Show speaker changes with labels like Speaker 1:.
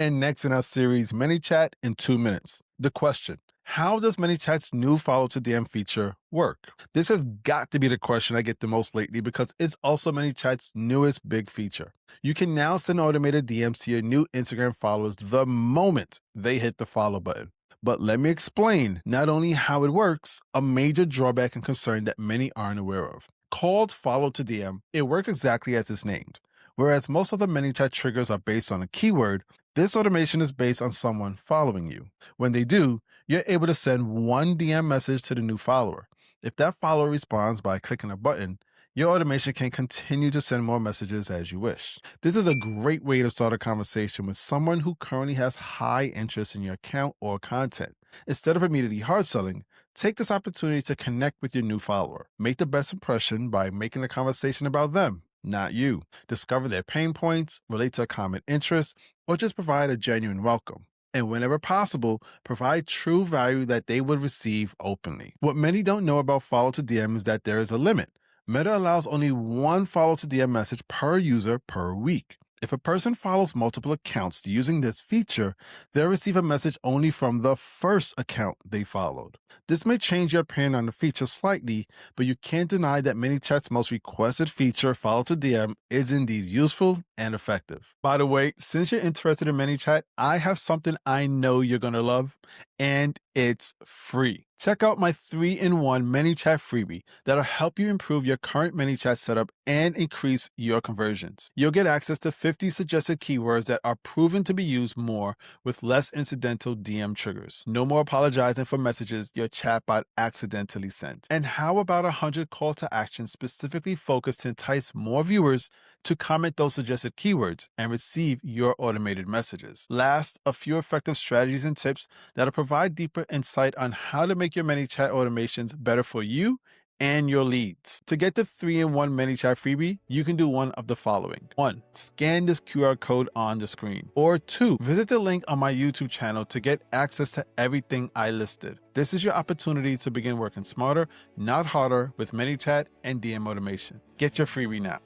Speaker 1: And next in our series, Manychat in 2 minutes. The question: how does Manychat's new follow to DM feature work? This has got to be the question I get the most lately because it's also Manychat's newest big feature. You can now send automated DMs to your new Instagram followers the moment they hit the follow button. But let me explain not only how it works, a major drawback and concern that many aren't aware of. Called follow to DM, it works exactly as it's named. Whereas most of the Manychat triggers are based on a keyword, this automation is based on someone following you. When they do, you're able to send one DM message to the new follower. If that follower responds by clicking a button, your automation can continue to send more messages as you wish. This is a great way to start a conversation with someone who currently has high interest in your account or content. Instead of immediately hard selling, take this opportunity to connect with your new follower. Make the best impression by making the conversation about them, not you. Discover their pain points, relate to a common interest, or just provide a genuine welcome. And whenever possible, provide true value that they would receive openly. What many don't know about follow to DM is that there is a limit. Meta allows only one follow to DM message per user per week. If a person follows multiple accounts using this feature, they'll receive a message only from the first account they followed. This may change your opinion on the feature slightly, but you can't deny that Manychat's most requested feature, follow to DM, is indeed useful and effective. By the way, since you're interested in Manychat, I have something I know you're going to love, and it's free. Check out my 3-in-1 Manychat freebie that'll help you improve your current Manychat setup and increase your conversions. You'll get access to 50 suggested keywords that are proven to be used more with less incidental DM triggers. No more apologizing for messages your chatbot accidentally sent. And how about 100 call to action specifically focused to entice more viewers to comment those suggested keywords and receive your automated messages? Last, a few effective strategies and tips that'll provide deeper insight on how to make your Manychat automations better for you and your leads. To get the 3-in-1 Manychat freebie, you can do one of the following. 1. Scan this QR code on the screen. Or 2. Visit the link on my YouTube channel to get access to everything I listed. This is your opportunity to begin working smarter, not harder, with Manychat and DM automation. Get your freebie now.